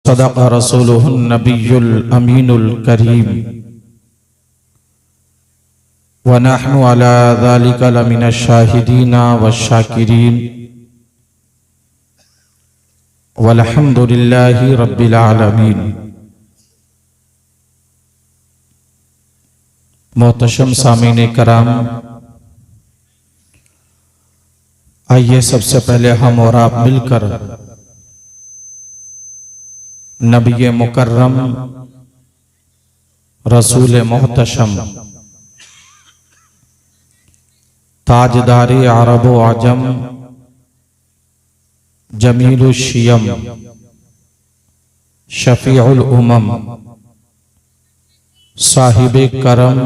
सदक़ रसूलुहुन नबियुल अमीनुल करीम व नहनु अला ज़ालिका लमिनश शाहिदीन वश्शाकिरीन वल्हम्दुलिल्लाहि रब्बिल आलमीन। मोहतरम सामीन कराम, आइए सबसे पहले हम और आप मिलकर नबी मुकर्रम रसूल मोहतशम ताजदारी अरब व अजम जमीलुल शियम शफीउल उमम साहिबे करम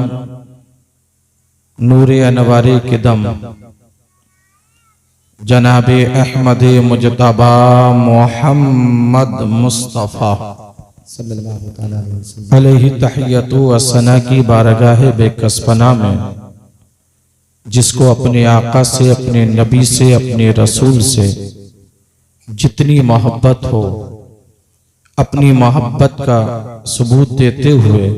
नूरे अनवारे किदम जनाबे अहमद मुजतबा मोहम्मद मुस्तफ़ा अलैहि तहियतु व सना की बारगाह बेकसपना में, जिसको अपने आका से, अपने नबी से, अपने रसूल से जितनी मोहब्बत हो, अपनी मोहब्बत का सबूत देते हुए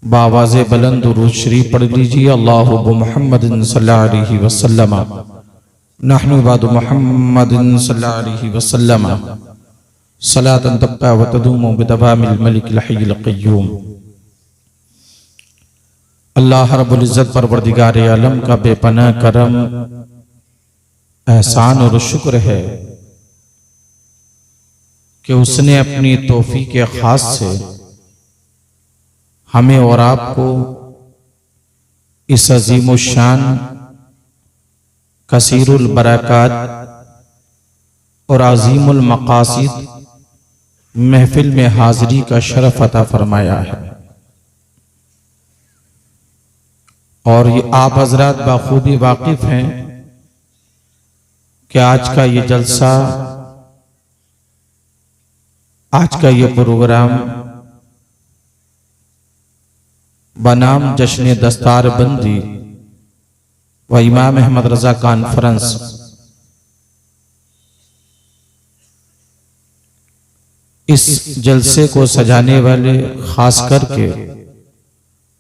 बावाज़े बुलंद दुरूद शरीफ पढ़ लीजिए। अल्लाहु मुहम्मदिन सल्लल्लाहु अलैहि वसल्लम नहनु बादु मुहम्मदिन सल्लल्लाहु अलैहि वसल्लम सलातन तब्का व तदूमु बिदवामिल मलिकिल हय्यिल क़य्यूम। अल्लाह रब्बुल इज़्ज़त परवरदिगार आलम का बेपनाह करम, एहसान और शुक्र है कि उसने अपनी तौफीक खास से हमें और आपको इस अजीम शान कसीरुल बरकात और अजीमुल मकासिद महफिल में हाजिरी का शरफ अता फरमाया है। और ये आप हजरात बाखूबी वाकिफ हैं कि आज का ये जलसा, आज का ये प्रोग्राम बनाम जश्न दस्तार बंदी व इमाम अहमद रजा कॉन्फ्रेंस इस जलसे को सजाने वाले खास करके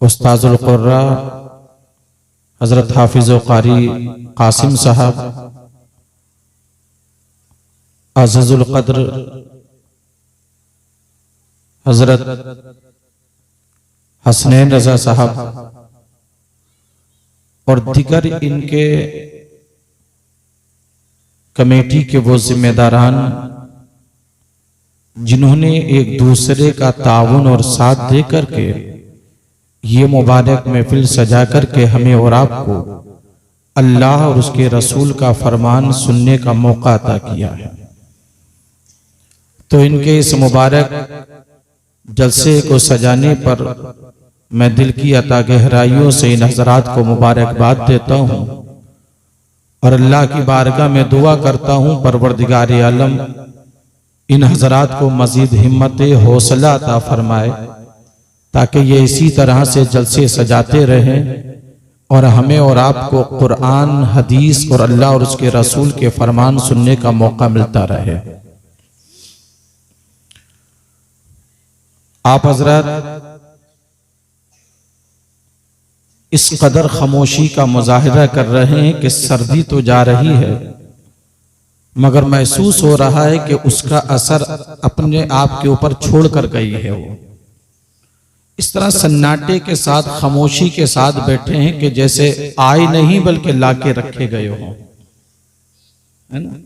उस्ताजुल कुर्रा हजरत हाफिज कारी कासिम साहब, अज़ीज़ुल क़द्र हजरत हसनैन रजा साहब और दिगर इनके कमेटी के वो जिम्मेदारान, जिन्होंने एक दूसरे का ताउन और साथ दे करके ये मुबारक महफिल सजा करके हमें और आपको अल्लाह और उसके रसूल का फरमान सुनने का मौका अता किया है। तो इनके इस मुबारक जलसे को सजाने पर मैं दिल की अता गहराइयों से इन हजरात को मुबारकबाद देता हूँ और अल्लाह की बारगाह में दुआ करता हूँ परवरदिगार आलम इन हजरात को मजीद हिम्मत हौसला अता फरमाए, ताकि ये इसी तरह से जलसे सजाते रहें और हमें और आपको कुरान, हदीस और अल्लाह और उसके रसूल के फरमान सुनने का मौका मिलता रहे। आप हजरात इस कदर खामोशी का मुजाहिरा कर रहे हैं कि सर्दी तो जा रही है, मगर महसूस हो रहा है कि उसका असर अपने आप के ऊपर छोड़ कर गई है। वो इस तरह सन्नाटे के साथ, खामोशी के साथ बैठे हैं कि जैसे आए नहीं बल्कि लाके रखे गए हों, है ना।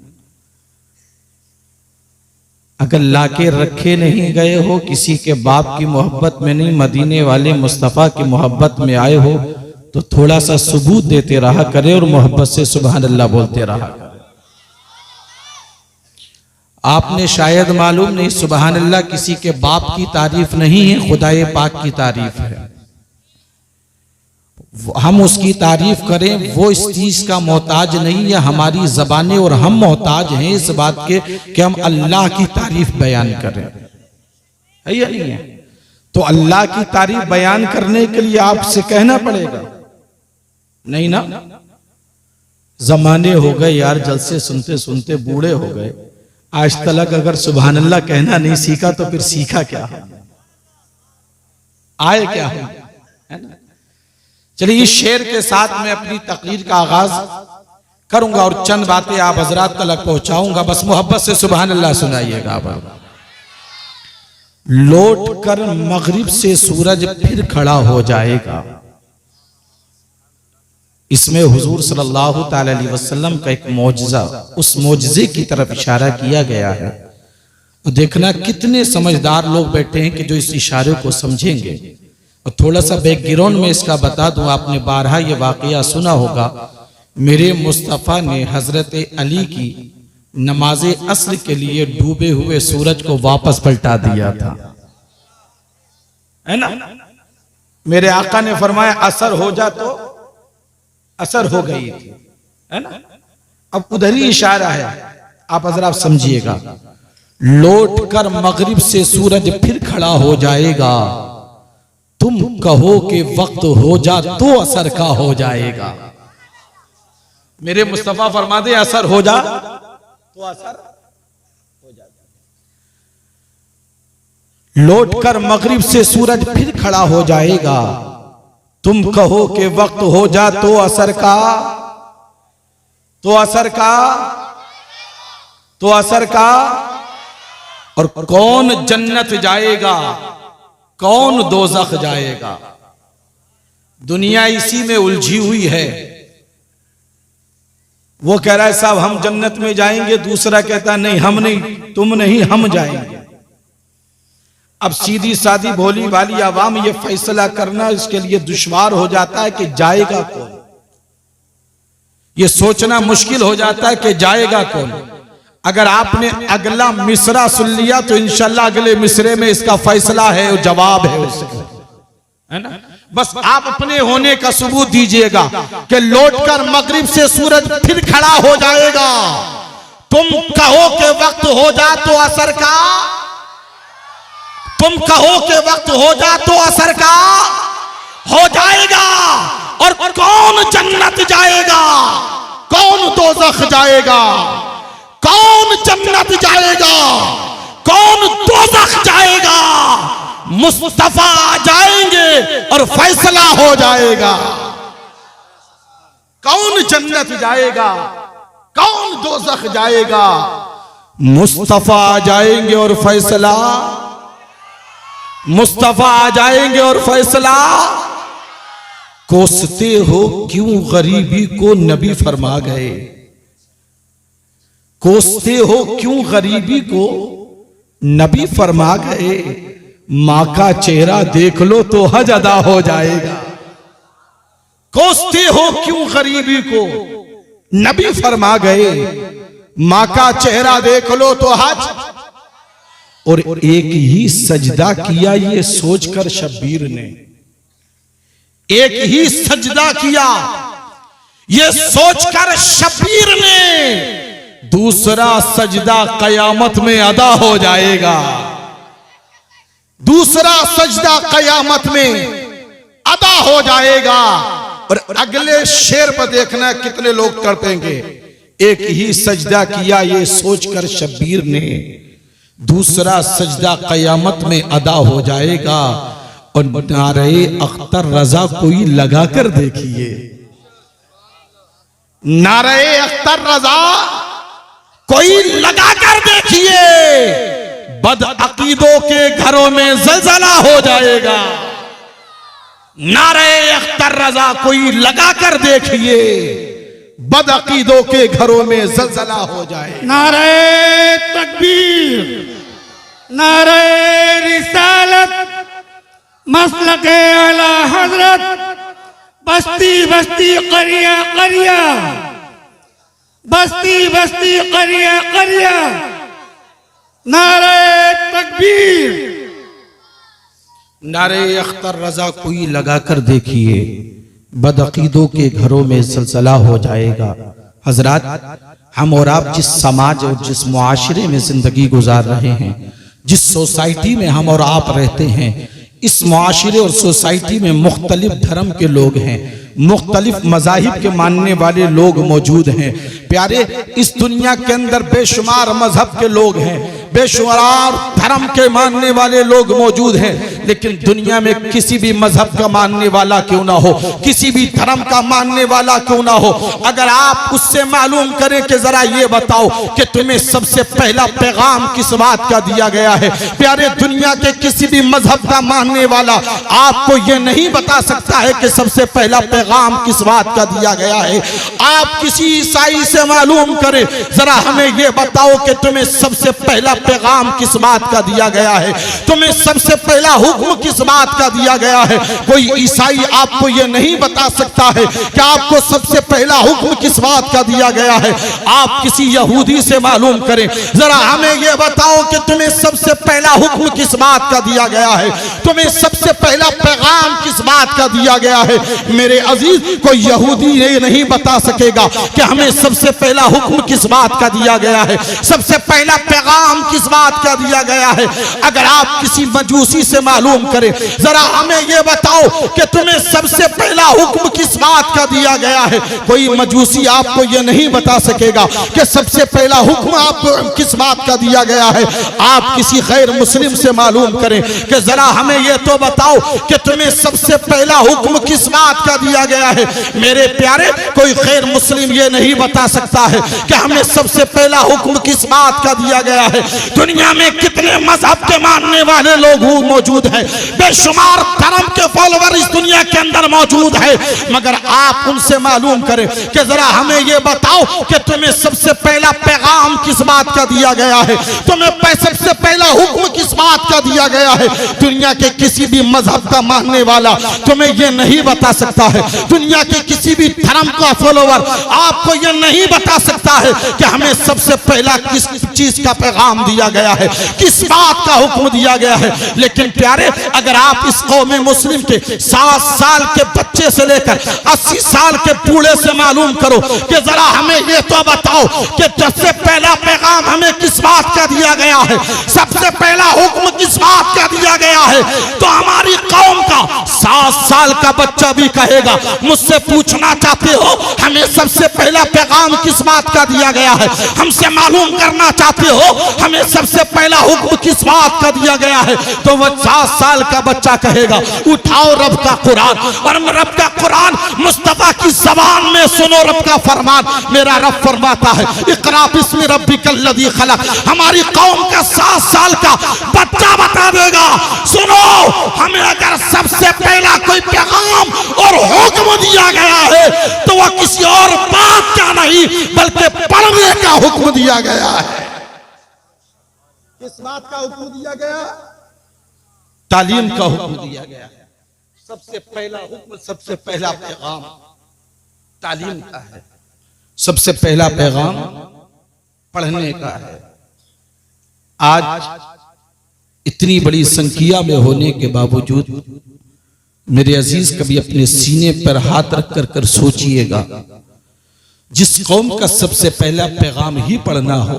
अगर लाके रखे नहीं गए हो, किसी के बाप की मोहब्बत में नहीं, मदीने वाले मुस्तफ़ा की मोहब्बत में आए हो, तो थोड़ा सा सबूत देते रहा करे और मोहब्बत से सुभान अल्लाह बोलते रहा करे। आपने शायद मालूम नहीं, सुभान अल्लाह किसी के बाप की तारीफ नहीं है, खुदाए पाक की तारीफ है। हम उसकी तारीफ करें, वो इस चीज का मोहताज नहीं है। हमारी जबानें और हम मोहताज हैं इस बात के कि हम अल्लाह की तारीफ बयान करें, है या नहीं है। तो अल्लाह की तारीफ बयान करने के लिए आपसे कहना पड़ेगा, नहीं ना। जमाने हो गए यार, जलसे सुनते सुनते बूढ़े हो गए। आज तक अगर सुभान अल्लाह कहना नहीं सीखा तो फिर सीखा क्या, आए क्या है ना। चलिए इस शेर के साथ मैं अपनी तकरीर का आगाज करूंगा और चंद बातें आप हजरात तक पहुंचाऊंगा। बस मोहब्बत से सुभान अल्लाह सुनाइएगा। लौट कर मगरिब से सूरज फिर खड़ा हो जाएगा। इसमें हुजूर सल्लल्लाहु ताला अलैहि वसल्लम का एक मौजज़ा, उस मौजज़े की तरफ इशारा किया गया है। तो देखना कितने समझदार लोग बैठे हैं कि जो इस इशारे को समझेंगे। और थोड़ा सा बैकग्राउंड में इसका बता दूं, आपने बारहा ये वाकया सुना होगा। मेरे मुस्तफ़ा ने हजरत अली की नमाज अस्र के लिए डूबे हुए सूरज को वापस पलटा दिया था, है ना। मेरे आका ने फरमाया असर हो जा, तो असर हो गई थी, है ना। अब उधर ही इशारा है, आप हजरात समझिएगा। लौट कर मगरिब से सूरज फिर खड़ा हो जाएगा, तुम कहो कि वक्त हो जा तो असर का हो जाएगा। मेरे मुस्तफा फरमा दे असर हो जा तो असर हो जाएगा। लौट कर मगरिब से सूरज फिर खड़ा हो जाएगा, तुम कहो कि वक्त हो जा तो असर का, तो असर का, तो असर का। और कौन जन्नत जाएगा, कौन दोज़ख जाएगा। दुनिया इसी में उलझी हुई है। वो कह रहा है साहब हम जन्नत में जाएंगे, दूसरा कहता नहीं हम नहीं, तुम नहीं हम जाएंगे। अब सीधी सादी भोली भाली आवाम ये फैसला करना इसके लिए दुश्वार हो जाता है कि जाएगा कौन। ये सोचना मुश्किल हो जाता है कि जाएगा कौन। अगर आपने अगला मिसरा सुन लिया तो इंशाल्लाह अगले मिसरे में इसका फैसला है और जवाब है उसका, है ना। बस आप अपने होने का सबूत दीजिएगा कि लौटकर मगरिब से सूरज फिर खड़ा हो जाएगा, तुम कहो कि वक्त हो जा तो असर का, तुम कहो कि वक्त हो जा तो असर का हो जाएगा। और कौन जन्नत जाएगा, कौन दोज़ख जाएगा, कौन जन्नत जाएगा, कौन दोज़ख जाएगा। मुस्तफा जाएंगे और फैसला हो जाएगा। कौन जन्नत जाएगा, कौन दोज़ख जाएगा। मुस्तफा जाएंगे और फैसला, मुस्तफा जाएंगे और फैसला। कोसते हो क्यों गरीबी को नबी फरमा गए, कोसते हो क्यों गरीबी को नबी फरमा गए। मां का चेहरा देख लो तो हज अदा हो जाएगा। कोसते हो क्यों गरीबी को नबी फरमा गए, मां का चेहरा देख लो तो हज। और एक ही सजदा किया ये सोचकर शब्बीर ने, एक ही सजदा किया ये सोचकर शब्बीर ने, दूसरा सजदा कयामत में अदा हो जाएगा। दूसरा सजदा कयामत में अदा हो जाएगा। और अगले शेर पर देखना कितने लोग तड़पेंगे। एक ही सजदा किया ये सोचकर शब्बीर ने, दूसरा सजदा कयामत में अदा हो जाएगा। और नारे अख्तर रजा कोई लगा कर देखिए, नारे अख्तर रजा कोई लगा कर देखिए, बदअकीदों के घरों में ज़लज़ला हो जाएगा। नारे अख्तर रजा कोई लगा कर देखिए, बदअकीदों के घरों में ज़लज़ला हो जाए। नारे तकबीर, नारे रिसालत, मसलके आला हजरत, बस्ती बस्ती करिया करिया, बस्ती बस्ती करिया करिया। नारे तकबीर, नारे अख्तर रजा कोई लगाकर देखिए, बदअकीदों के घरों में ज़लज़ला हो जाएगा। हजरात, हम और आप जिस समाज और जिस मुआशरे में जिंदगी गुजार रहे हैं, जिस सोसाइटी में हम और आप रहते हैं, इस मुआशरे और सोसाइटी में मुख्तलिफ धर्म के लोग हैं, मुख्तलिफ मज़ाहिब के मानने वाले लोग मौजूद हैं। प्यारे, इस दुनिया के अंदर बेशुमार मजहब के लोग हैं, बेशुमार धर्म के मानने वाले लोग मौजूद हैं, लेकिन दुनिया में किसी भी मजहब का मानने वाला क्यों ना हो, किसी भी धर्म का मानने वाला क्यों ना हो, अगर आप उससे मालूम करें कि जरा ये बताओ कि तुम्हें सबसे पहला पैगाम किस बात का दिया गया है, प्यारे, दुनिया के किसी भी मजहब का मानने वाला आपको ये नहीं बता सकता है कि सबसे पहला पैगाम किस बात का दिया गया है। आप किसी ईसाई से मालूम करें, जरा हमें ये बताओ कि तुम्हें सबसे पहला पैगाम किस बात का दिया गया है, तुम्हें सबसे पहला हुक्म किस बात का दिया गया है। कोई ईसाई आपको ये नहीं बता सकता है कि आपको सबसे पहला हुक्म किस बात का दिया गया है। आप किसी यहूदी से मालूम करें, जरा हमें ये बताओ कि तुम्हें सबसे पहला हुक्म किस बात का दिया गया है, तुम्हें सबसे पहला पैगाम किस बात का दिया गया है। मेरे अजीज, कोई यहूदी ये नहीं बता सकेगा कि हमें सबसे पहला हुक्म किस बात का दिया गया है, सबसे पहला पैगाम किस बात का दिया गया है। अगर आप किसी मजूसी से मालूम करें, जरा हमें ये बताओ कि तुम्हें सबसे पहला हुक्म किस बात का दिया गया है, कोई मजूसी आपको ये नहीं बता सकेगा कि सबसे पहला हुक्म आपको किस बात का दिया गया है। आप किसी गैर मुस्लिम से मालूम करें कि जरा हमें ये तो बताओ कि तुम्हें सबसे पहला हुक्म किस बात का दिया गया है। मेरे प्यारे, कोई गैर मुस्लिम ये नहीं बता सकता है कि हमें सबसे पहला हुक्म किस बात का दिया गया है। दुनिया में कितने मजहब के मानने वाले लोग मौजूद हैं, बेशुमार धर्म के फॉलोवर इस दुनिया के अंदर मौजूद है, मगर आप उनसे मालूम करें कि जरा हमें यह बताओ कि तुम्हें सबसे पहला पैगाम किस बात का दिया गया है, तुम्हें सबसे पहला हुक्म किस बात का दिया गया है। दुनिया के किसी भी मजहब का मानने वाला तुम्हें यह नहीं बता सकता है, दुनिया के किसी भी धर्म का फॉलोवर आपको यह नहीं बता सकता है कि हमें सबसे पहला किस चीज का पैगाम दिया गया है, किस बात का हुक्म दिया गया है। लेकिन प्यारे, अगर आप इस कौम मुस्लिम के 7 साल के बच्चे से लेकर 80 साल के बूढ़े से मालूम करो कि जरा हमें ये तो बताओ कि सबसे पहला पैगाम हमें किस बात का दिया गया है, सबसे पहला हुक्म किस बात का दिया गया है, तो हमारी कौम का 7 साल का बच्चा भी कहेगा, मुझसे पूछना चाहते हो हमें सबसे पहला पैगाम किस बात का दिया गया है, हमसे मालूम करना चाहते हो हमें सबसे पहला हुक्म किस बात का दिया गया है, तो वह 7 साल का बच्चा कहेगा, उठाओ रब का कुरान, और रब का कुरान मुस्तफा की जबान में सुनो रब का फरमान। मेरा रब फरमाता है, इक़रा बिस्मि रब्बिकल लज़ी खलक़। हमारी कौम का 7 साल का बच्चा बता देगा, सुनो हमें अगर सबसे पहला कोई पैगाम और हुक्म दिया गया है तो वह किसी और बात का नहीं बल्कि पढ़ने का हुक्म दिया गया है। किस बात का हुक्म दिया गया? तालीम का हुक्म दिया गया है। सबसे पहला हुक्म, सबसे पहला पैगाम तालीम का है, सबसे पहला पैगाम पढ़ने का है। आज इतनी बड़ी संख्या में होने के बावजूद मेरे अजीज, कभी अपने सीने पर हाथ रख कर सोचिएगा, जिस कौम का सबसे पहला पैगाम ही पढ़ना हो,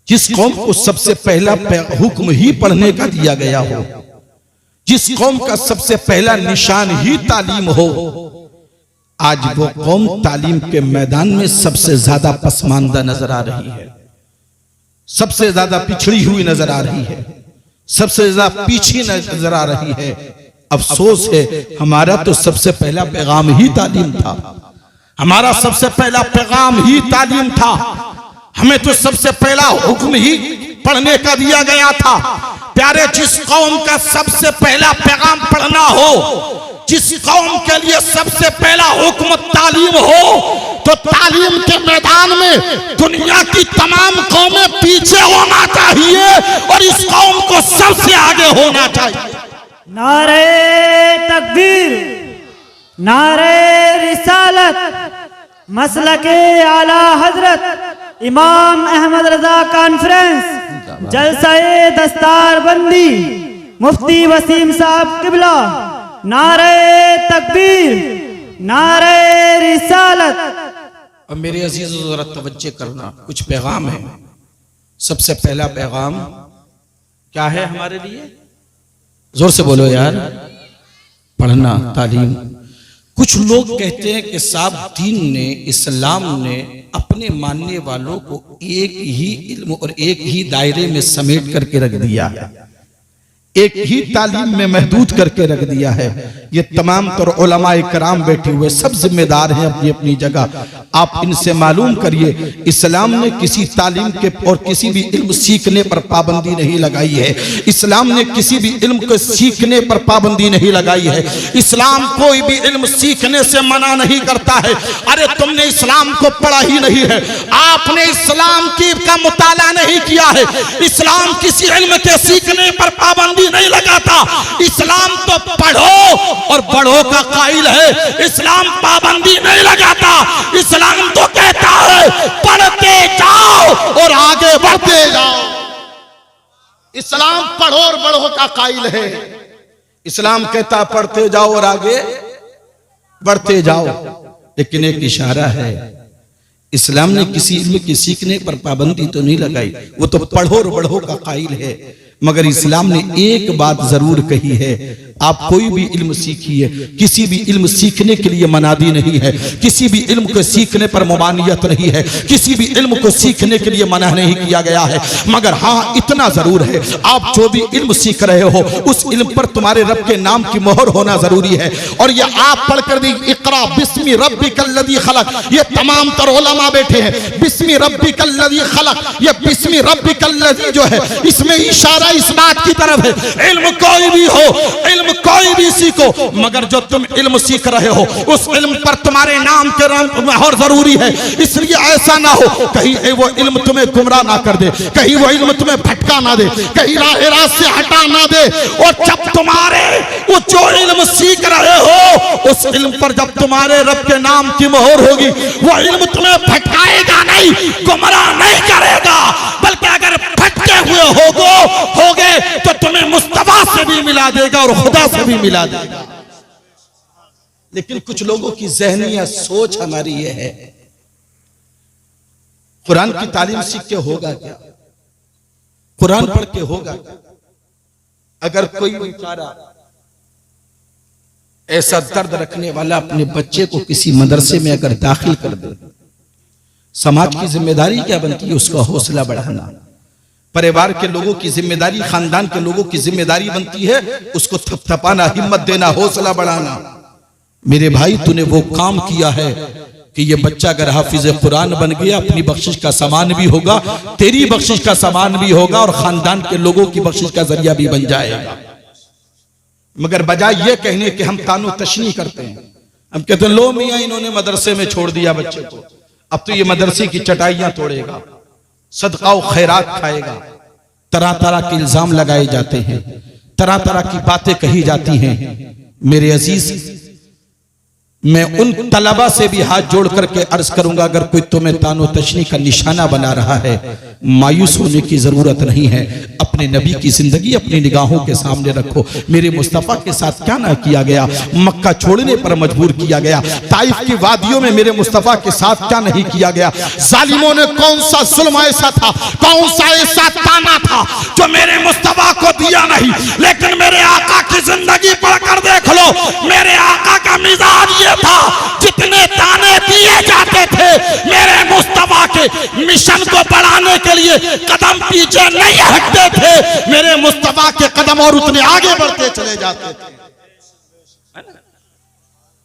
जिस कौम को सबसे पहला हुक्म ही पढ़ने का दिया गया हो, जिस कौम का सबसे पहला निशान ही तालीम हो, आज वो कौम तालीम के मैदान में सबसे ज्यादा पसमानदा नजर आ रही है, सबसे ज्यादा पिछड़ी हुई नजर आ रही है, सबसे ज्यादा पीछे नजर आ रही है। अफसोस है, हमारा तो सबसे पहला पैगाम ही तालीम था, हमारा सबसे पहला पैगाम ही तालीम था, हमें तो सबसे पहला हुक्म ही पढ़ने का दिया गया था। प्यारे, जिस कौम का सबसे पहला पैगाम पढ़ना हो, जिस कौम के लिए सबसे पहला हुक्म तालीम हो, तो तालीम के मैदान में दुनिया की तमाम कौमें पीछे होना चाहिए और इस कौम को सबसे आगे होना चाहिए। नारे तकबीर, नारे रिसालत, मसलके आला हजरत इमाम अहमद रजा कॉन्फ्रेंस, जलसाए दस्तार बंदी, मुफ्ती वसीम साहब किबला, नारे तकबीर, नारे रिसालत। अब मेरे अजीज़ों जरा तवज्जो करना, कुछ पैगाम है। सबसे पहला पैगाम क्या है हमारे लिए? जोर से बोलो यार, पढ़ना, तालीम। कुछ लोग कहते हैं कि साहब दीन ने, इस्लाम ने अपने मानने वालों को एक ही इल्म और एक ही दायरे में समेट करके रख दिया है, एक ही तालीम में महदूद करके रख दिया है। ये तमाम तर उलमाए कराम बैठे हुए सब जिम्मेदार हैं अपनी अपनी जगह। आप इनसे मालूम करिए, इस्लाम ने किसी तालीम के और किसी भी इल्म सीखने पर पाबंदी नहीं लगाई है। इस्लाम ने किसी भी इल्म को सीखने पर पाबंदी नहीं लगाई है। इस्लाम कोई भी इल्म सीखने से मना नहीं करता है। अरे तुमने इस्लाम को पढ़ा ही नहीं है, आपने इस्लाम का मुताला नहीं किया है। इस्लाम किसी इल्म के सीखने पर पाबंदी नहीं लगाता। इस्लाम तो पढ़ो और बढ़ो का कायल है, इस्लाम पाबंदी नहीं लगाता। इस्लाम तो कहता है पढ़ते जाओ और आगे बढ़ते जाओ। इस्लाम पढ़ो और बढ़ो का कायल है। इस्लाम कहता पढ़ते जाओ और आगे बढ़ते जाओ। लेकिन एक इशारा है, इस्लाम ने किसी इल्म के सीखने पर पाबंदी तो नहीं लगाई, वो तो पढ़ो और बढ़ो का कायल है। मगर इस्लाम ने एक बात जरूर कही है, आप कोई भी इल्म सीखिए, किसी भी इल्म सीखने के लिए मनादी नहीं है, किसी भी इल्म को सीखने पर मुमानियत नहीं है, किसी भी इल्म को सीखने के लिए मना नहीं किया गया है। मगर हाँ इतना जरूर है, आप जो भी इल्म सीख रहे हो उस इल्म पर तुम्हारे रब के नाम की मोहर होना जरूरी है। और ये आप पढ़कर दी इक़रा बिस्मि रब्बिकल्लज़ी खलक, ये तमाम तर उलमा बैठे हैं, बिस्मि रब्बिकल्लज़ी खलक, ये बिस्मि रब्बिकल्लज़ी जो है इसमें इशारा इस बात की तरफ है, इल्म कोई भी हो, इल्म कोई भी सीखो, मगर जो तुम इल्म सीख रहे हो उस इल्म पर तुम्हारे नाम के मोहर जरूरी है। इसलिए ऐसा ना हो कहीं वो इल्म तुम्हें गुमराह ना कर दे, कहीं वो इल्म तुम्हें भटका ना दे, कहीं राह से हटा ना दे। और जब तुम्हारे वो जो इल्म सीख रहे हो उस इल्म पर जब तुम्हारे रब के नाम की मोहर होगी, वो इल्म तुम्हें भटकाएगा नहीं, गुमराह नहीं करेगा, बल्कि अगर भटके हुए होगे तो तुम्हें मुस्तफा से भी मिला देगा और खुदा से भी मिला देगा। लेकिन कुछ लोगों की ज़हनियत, सोच हमारी ये है, कुरान की तालीम सीख के होगा क्या, कुरान पढ़ के होगा क्या। अगर कोई बेचारा ऐसा दर्द रखने वाला अपने बच्चे को किसी मदरसे में अगर दाखिल कर दे, समाज की जिम्मेदारी क्या बनती है, उसका हौसला बढ़ाना। परिवार के लोगों की जिम्मेदारी, खानदान के लोगों की जिम्मेदारी बनती है उसको थपथपाना, हिम्मत देना, हौसला बढ़ाना। मेरे भाई तूने वो काम किया है कि ये बच्चा अगर हाफिज कुरान बन गया, अपनी बख्शिश का सामान भी होगा, तेरी बख्शिश का सामान भी होगा और खानदान के लोगों की बख्शिश का जरिया भी बन जाएगा। मगर बजाय ये कहने कि हम तानो तशनी करते हैं, हम कहते हैं लो मियां इन्होंने मदरसे में छोड़ दिया बच्चे को, अब तो ये मदरसे की चटाइयां तोड़ेगा, सदका और खैरात खाएगा। तरह तरह के इल्जाम लगाए जाते हैं, तरह तरह की बातें कही जाती हैं। मेरे अजीज, मैं उन तलबा से भी हाथ जोड़ करके अर्ज करूंगा, अगर कोई तुम्हें तानो तशनी का निशाना बना रहा है, मायूस होने की जरूरत नहीं है। अपने नबी की जिंदगी अपनी निगाहों के सामने रखो। मेरे मुस्तफा के साथ क्या ना किया गया, मक्का छोड़ने पर मजबूर किया गया, ताइफ की वादियों में मेरे मुस्तफा के साथ क्या नहीं किया गया। जालिमों ने कौन सा जुल्म ऐसा था, कौन सा ऐसा ताना था जो मेरे मुस्तफा को दिया नहीं। लेकिन मेरे आका की जिंदगी पढ़कर देख लो, मेरे आका का मिजाज ये था, जितने ताने दिए जाते थे मेरे मुस्तफा के मिशन को बढ़ाने के लिए कदम पीछे नहीं हटते थे। मेरे मुस्तफा के कदम और उतने आगे बढ़ते चले जाते थे,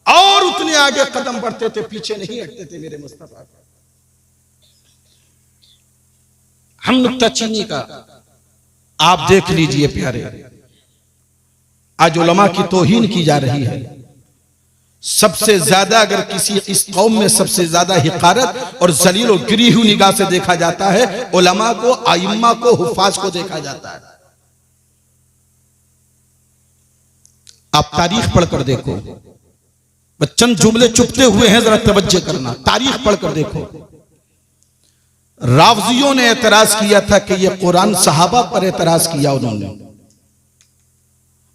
और उतने आगे कदम बढ़ते थे, पीछे नहीं हटते थे मेरे मुस्तफा। हम नुक्ताचीनी का आप देख लीजिए प्यारे, आज उलमा की तौहीन की जा रही है। सबसे ज्यादा अगर किसी इस कौम में सबसे ज्यादा हिकारत और जलील और गिरी हुई निगाह से देखा जाता है, उलमा को, आइम्मा को, हुफ्फाज को देखा जाता है। आप तारीख पढ़कर देखो, चंद जुमले चुपते हुए हैं, जरा तवज्जो करना, तारीख पढ़कर देखो। रावजियों ने एतराज किया था कि यह कुरान सहाबा पर एतराज किया उन्होंने,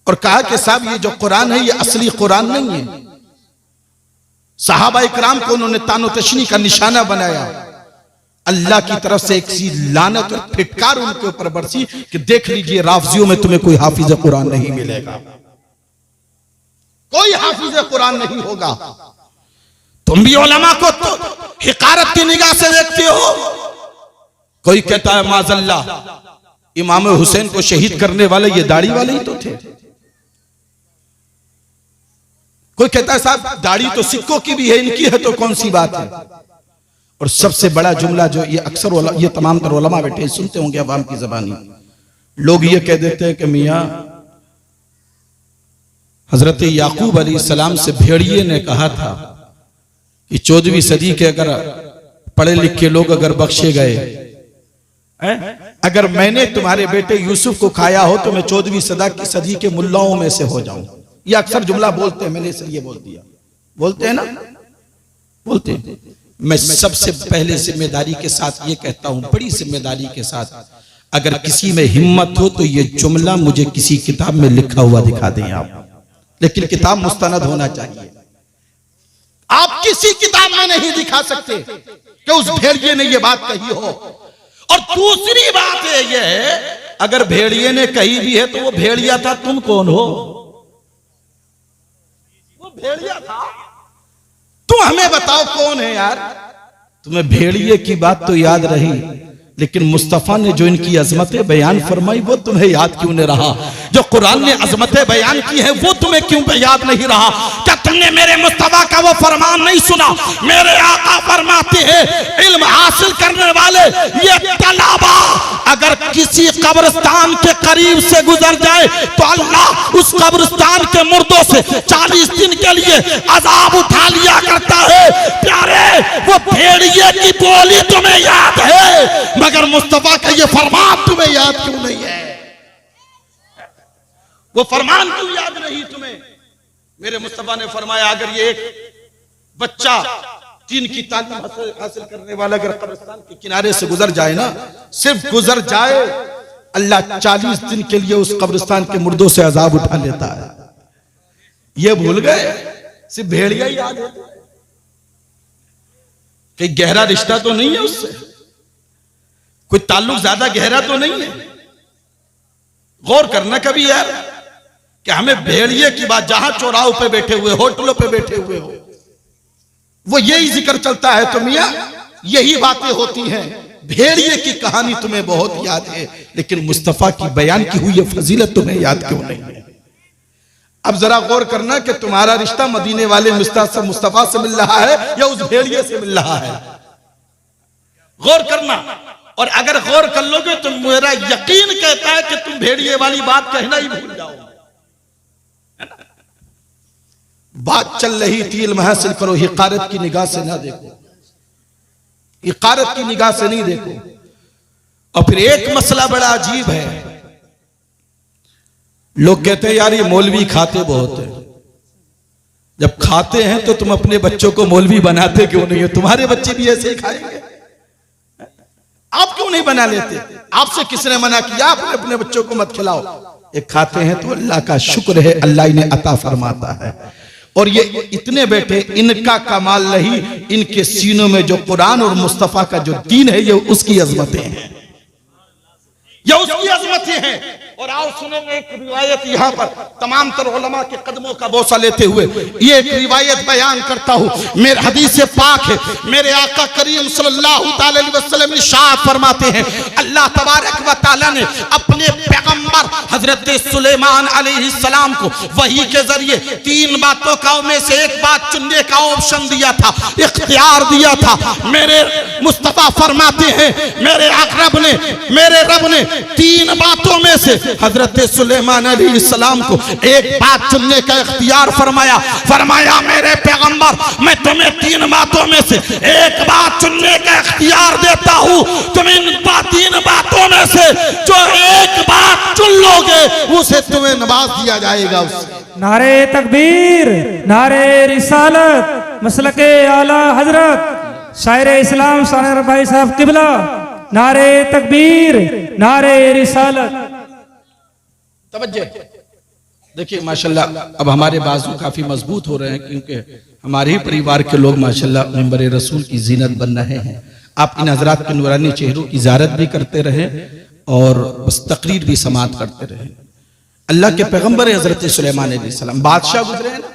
और कहा कि साहब ये जो कुरान है ये असली कुरान नहीं है। सहाबा इकराम को उन्होंने तानो तशनी का निशाना बनाया। अल्लाह की तरफ से एक सी लानत और फिटकार उनके ऊपर बरसी कि देख लीजिए राफजियों में तुम्हें कोई हाफिज कुरान नहीं मिलेगा, कोई हाफिज कुरान नहीं होगा। तुम भी उलमा को तो हिकारत की निगाह से देखते हो। कोई कहता है माजल्ला इमाम हुसैन को शहीद करने वाले ये दाढ़ी वाले ही तो थे। कोई कहता है साहब दाढ़ी तो सिक्कों की भी है, इनकी है तो कौन सी बात है। और सबसे बड़ा जुमला जो ये अक्सर ये तमाम तर उलमा बैठे सुनते होंगे अवाम की ज़बानी, लोग ये कह देते हैं कि मियाँ हजरत याकूब अलैहिस्सलाम से भेड़िए ने कहा था कि 14वीं सदी के अगर पढ़े लिखे लोग अगर बख्शे गए, अगर मैंने तुम्हारे बेटे यूसुफ को खाया हो तो मैं 14वीं सदी के मुल्लाओं में से हो जाऊं। ये अक्सर जुमला बोलते हैं, मैंने इसलिए बोल दिया। बोलते हैं ना, बोलते हैं। मैं सबसे पहले जिम्मेदारी के साथ ये कहता हूं, बड़ी जिम्मेदारी के साथ, अगर किसी में हिम्मत हो तो ये जुमला मुझे किसी किताब में लिखा हुआ दिखा दें आप, लेकिन किताब मुस्तनद होना चाहिए। आप किसी किताब में नहीं दिखा सकते कि उस भेड़िए ने ये बात कही हो। और दूसरी बात है ये है, अगर भेड़िए ने कही भी है तो वो भेड़िया था, तुम कौन हो? वो भेड़िया था, तुम हमें बताओ कौन है यार। तुम्हें भेड़िए की बात तो याद रही, लेकिन मुस्तफा ने जो इनकी अजमतें बयान फरमाई वो तुम्हें याद क्यों नहीं रहा? जो कुरान ने अजमतें बयान की है वो तुम्हें क्यों याद नहीं रहा? क्या तुमने मेरे मुस्तफा का वो फरमान नहीं सुना? मेरे आका फरमाते हैं इल्म हासिल करने वाले ये तलाबा अगर किसी कब्रिस्तान के करीब से गुजर जाए तो अल्लाह उस कब्रिस्तान के मुर्दों से 40 दिन के लिए अजाब उठा लिया करता है। प्यारे, वो भेड़िए की बोली तुम्हें याद है, मगर मुस्तफा का ये फरमान तुम्हें याद क्यों नहीं है? वो फरमान क्यों याद नहीं तुम्हें? मेरे मुस्तफा ने फरमाया अगर ये एक बच्चा तीन की तालीम हासिल करने वाला अगर कब्रिस्तान के किनारे से गुजर जाए ना, सिर्फ गुजर जाए, अल्लाह 40 दिन के लिए उस कब्रिस्तान के मुर्दों से अजाब उठा लेता है। ये भूल गए, सिर्फ भेड़िया ही याद है। कहीं गहरा रिश्ता तो नहीं है उससे, कोई ताल्लुक ज्यादा गहरा तो नहीं है। गौर करना कभी यार कि हमें भेड़िए की बात, जहां चौराहों पे बैठे हुए, होटलों पे बैठे हुए हो, वो यही जिक्र चलता है तो मियां यही बातें होती हैं। भेड़िए की कहानी तुम्हें बहुत याद है, लेकिन मुस्तफा की बयान की हुई ये फजीलत तुम्हें याद क्यों नहीं है? अब जरा गौर करना कि तुम्हारा रिश्ता मदीने वाले मुस्तफा से मिल रहा है या उस भेड़िए से मिल रहा है। गौर करना, और अगर गौर कर लोगे तो मेरा यकीन कहता है कि तुम भेड़िए वाली बात कहना ही भूल जाओगे। बात चल रही थी इल्म हासिल करो, हिकारत की निगाह से ना देखो, हिकारत की निगाह से नहीं देखो। और फिर एक मसला बड़ा अजीब है, लोग कहते हैं यार ये मौलवी खाते बहुत है। जब खाते हैं तो तुम अपने बच्चों को मौलवी बनाते क्यों नहीं हो? तुम्हारे बच्चे भी ऐसे ही खाएंगे, आप क्यों नहीं बना लेते? आपसे किसने मना किया? आप अपने बच्चों को मत खिलाओ। ये खाते हैं तो अल्लाह का शुक्र है, अल्लाह इन्हें अता फरमाता है। और ये इतने बैठे, इनका कमाल नहीं, इनके सीनों में जो कुरान और मुस्तफा का जो दीन है ये उसकी अजमतें हैं, ये उसकी अजमतें हैं। और आओ सुनेंगे एक रिवायत यहाँ पर तमाम तर उलमा के कदमों का बोसा लेते हुए ये एक रिवायत बयान करता हूँ। मेरे हदीस पाक है, मेरे आका करीम सल्लल्लाहु अलैहि वसल्लम इरशाद फरमाते हैं अल्लाह तबारक व तआला ने अपने पैगंबर हजरत सुलेमान अलैहिस्सलाम को वही के जरिए 3 बातों का में से एक बात चुनने का ऑप्शन दिया था, इख्तियार दिया था। मेरे मुस्तफा फरमाते हैं मेरे रब ने 3 बातों में से हजरत सुलेमान अलैहिस्सलाम को एक बात चुनने का इख्तियार फरमाया मेरे पैगंबर मैं तुम्हें 3 बातों में से एक बात चुनने का इख्तियार देता हूं। तुम इन 3 बातों में से जो एक बात चुन लोगे उसे तुम्हें नवाज दिया जाएगा। नारे तकबीर, नारे रिसालत, मसलके आला हजरत शायर इस्लाम सानर भाई साहब किबला, नारे तकबीर, नारे रिसालत। देखिए माशाल्लाह अब हमारे बाजू काफी मजबूत हो रहे हैं, क्योंकि हमारे ही परिवार के लोग माशाल्लाह मिंबर रसूल की जीनत बन रहे हैं। आप इन हजरात के नूरानी चेहरों की ज़ियारत भी करते रहें और बस तकरीर भी समात करते रहें। अल्लाह के पैगंबर हजरत सुलेमान अलैहिस्सलाम बादशाह गुजरे हैं ना,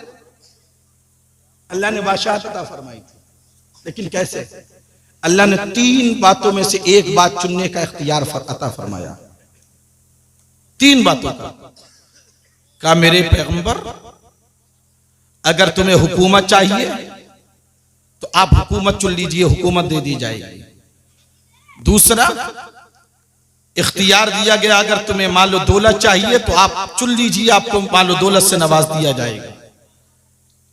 अल्लाह ने बादशाहत अता फरमाई थी, लेकिन कैसे? अल्लाह ने 3 बातों में से एक बात चुनने का इख्तियार अता फरमाया। 3 बातों का कहा, मेरे पैगंबर अगर तुम्हें हुकूमत चाहिए तो आप हुकूमत चुन लीजिए, हुकूमत दे दी जाएगी। दूसरा इख्तियार दिया गया, अगर तुम्हें मालो दौलत चाहिए तो आप चुन लीजिए, आपको मालो दौलत से नवाज दिया जाएगा।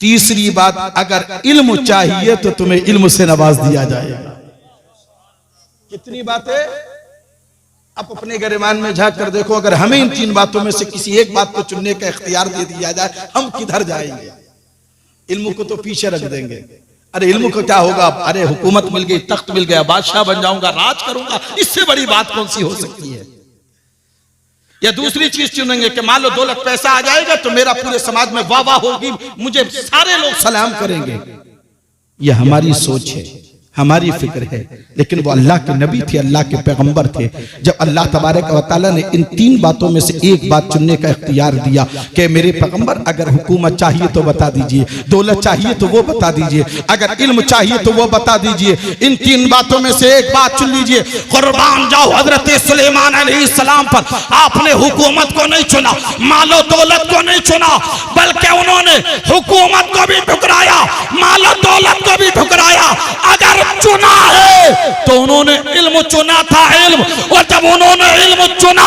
तीसरी बात, अगर इल्म चाहिए तो तुम्हें इल्म से नवाज दिया जाएगा। कितनी बातें? आप अपने गिरमान में झांक कर देखो, अगर हमें इन 3 बातों में से किसी एक बात को चुनने का इख्तियार दे दिया जाए, हम किधर जाएंगे? इल्म को तो पीछे रख देंगे। अरे इल्म को क्या होगा? अरे हुकूमत मिल गई, तख्त मिल गया, बादशाह बन जाऊंगा, राज करूंगा, इससे बड़ी बात कौन सी हो सकती है? या दूसरी चीज चुनेंगे कि मान लो दौलत पैसा आ जाएगा तो मेरा पूरे समाज में वाह वाह होगी, मुझे सारे लोग सलाम करेंगे। यह हमारी सोच है, हमारी फिक्र है, लेकिन वो अल्लाह के नबी थे, अल्लाह के पैगंबर थे। जब अल्लाह तबारक व तआला ने इन 3 बातों में से एक बात चुनने का इख्तियार दिया कि मेरे पैगंबर अगर हुकूमत चाहिए तो बता दीजिए, दौलत चाहिए तो वो बता दीजिए, अगर इल्म चाहिए तो वो बता दीजिए, इन 3 बातों में से एक बात चुन लीजिए। कुर्बान जाओ हजरत सुलेमान अलैहिस्सलाम पर। आपने हुकूमत को नहीं चुना, मालो दौलत को नहीं चुना, बल्कि उन्होंने हुकूमत को भी ठुकराया, मालो दौलत को भी ठुकराया। अगर चुना है तो उन्होंने इल्म चुना था, इल्म, और जब उन्होंने इल्म चुना